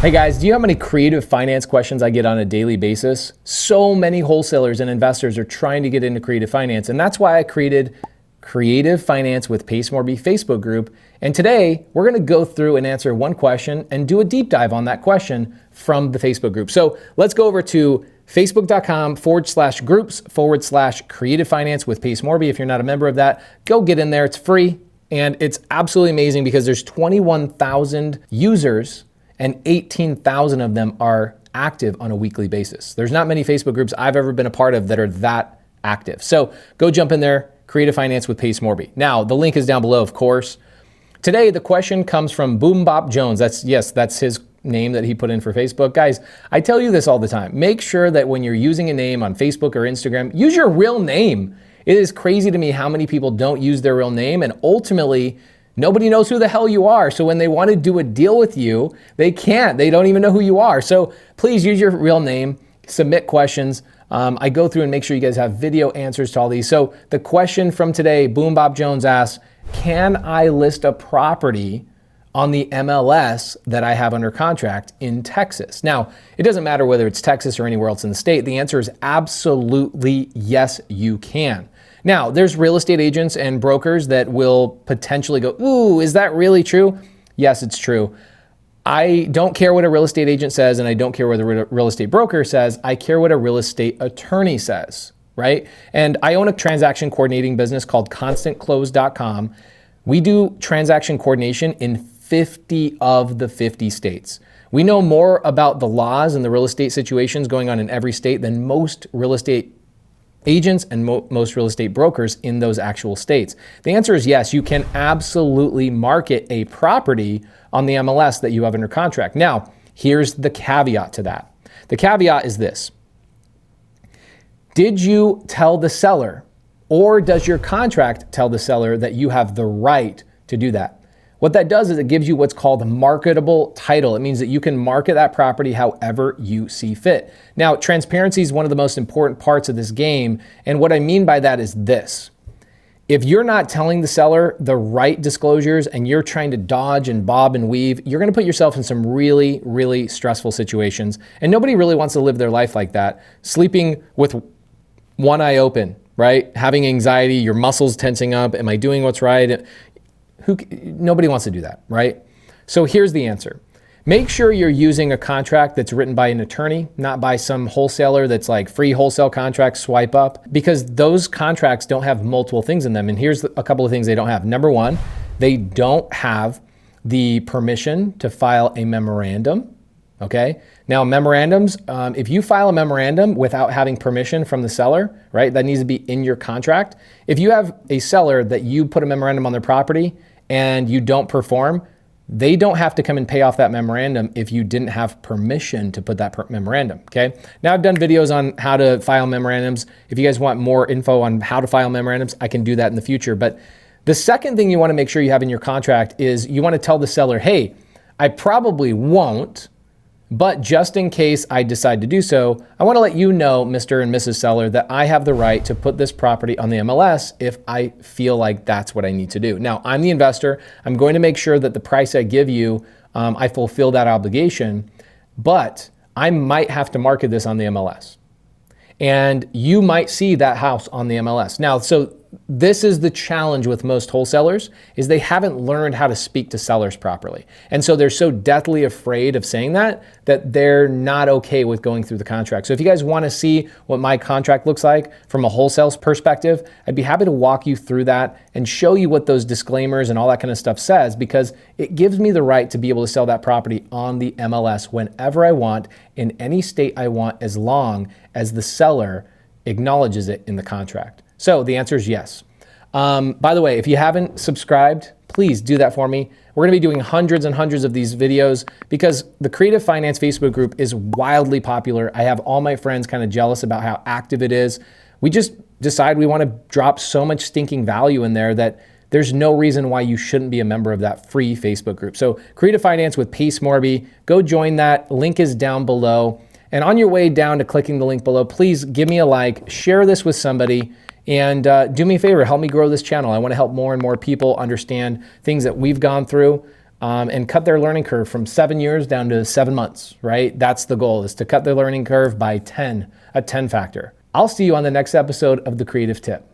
Hey guys, do you know how many creative finance questions I get on a daily basis? So many wholesalers and investors are trying to get into creative finance, and that's why I created Creative Finance with Morby Facebook group. And today we're going to go through and answer one question and do a deep dive on that question from the Facebook group. So let's go over to facebook.com/groups/creative finance with Morby. If you're not a member of that, go get in there. It's free and it's absolutely amazing because there's 21,000 users and 18,000 of them are active on a weekly basis. There's not many Facebook groups I've ever been a part of that are that active. So go jump in there, Creative Finance with Morby. Now, the link is down below, of course. Today, the question comes from Boom Bop Jones. That's his name that he put in for Facebook. Guys, I tell you this all the time. Make sure that when you're using a name on Facebook or Instagram, use your real name. It is crazy to me how many people don't use their real name, and ultimately, nobody knows who the hell you are. So when they want to do a deal with you, they can't. They don't even know who you are. So please use your real name, submit questions. I go through and make sure you guys have video answers to all these. So the question from today, Boom Bob Jones asks, can I list a property on the MLS that I have under contract in Texas? Now, it doesn't matter whether it's Texas or anywhere else in the state. The answer is absolutely yes, you can. Now, there's real estate agents and brokers that will potentially go, ooh, is that really true? Yes, it's true. I don't care what a real estate agent says, and I don't care what a real estate broker says. I care what a real estate attorney says, right? And I own a transaction coordinating business called ConstantClose.com. We do transaction coordination in 50 of the 50 states. We know more about the laws and the real estate situations going on in every state than most real estate agents and most real estate brokers in those actual states. The answer is yes, you can absolutely market a property on the MLS that you have under contract. Now, here's the caveat to that. The caveat is this. Did you tell the seller, or does your contract tell the seller that you have the right to do that? What that does is it gives you what's called a marketable title. It means that you can market that property however you see fit. Now, transparency is one of the most important parts of this game. And what I mean by that is this. If you're not telling the seller the right disclosures and you're trying to dodge and bob and weave, you're going to put yourself in some really, really stressful situations. And nobody really wants to live their life like that. Sleeping with one eye open, right? Having anxiety, your muscles tensing up. Am I doing what's right? Nobody wants to do that, right? So here's the answer. Make sure you're using a contract that's written by an attorney, not by some wholesaler that's like free wholesale contract, swipe up, because those contracts don't have multiple things in them. And here's a couple of things they don't have. Number one, they don't have the permission to file a memorandum, okay? Now, memorandums, if you file a memorandum without having permission from the seller, right, that needs to be in your contract. If you have a seller that you put a memorandum on their property and you don't perform, they don't have to come and pay off that memorandum if you didn't have permission to put that memorandum, okay? Now, I've done videos on how to file memorandums. If you guys want more info on how to file memorandums, I can do that in the future. But the second thing you want to make sure you have in your contract is you want to tell the seller, hey, I probably won't, but just in case I decide to do so, I want to let you know, Mr. and Mrs. Seller, that I have the right to put this property on the MLS if I feel like that's what I need to do. Now, I'm the investor. I'm going to make sure that the price I give you, I fulfill that obligation, but I might have to market this on the MLS. And you might see that house on the MLS. Now, so this is the challenge with most wholesalers, is they haven't learned how to speak to sellers properly. And so they're so deathly afraid of saying that they're not okay with going through the contract. So if you guys want to see what my contract looks like from a wholesale perspective, I'd be happy to walk you through that and show you what those disclaimers and all that kind of stuff says, because it gives me the right to be able to sell that property on the MLS whenever I want, in any state I want, as long as the seller acknowledges it in the contract. So the answer is yes. By the way, if you haven't subscribed, please do that for me. We're going to be doing hundreds and hundreds of these videos because the Creative Finance Facebook group is wildly popular. I have all my friends kind of jealous about how active it is. We just decide we want to drop so much stinking value in there that there's no reason why you shouldn't be a member of that free Facebook group. So Creative Finance with Morby, go join that. Link is down below. And on your way down to clicking the link below, please give me a like, share this with somebody, and do me a favor, help me grow this channel. I want to help more and more people understand things that we've gone through. and cut their learning curve from 7 years down to 7 months, right? That's the goal, is to cut their learning curve by 10, a 10 factor. I'll see you on the next episode of The Creative Tip.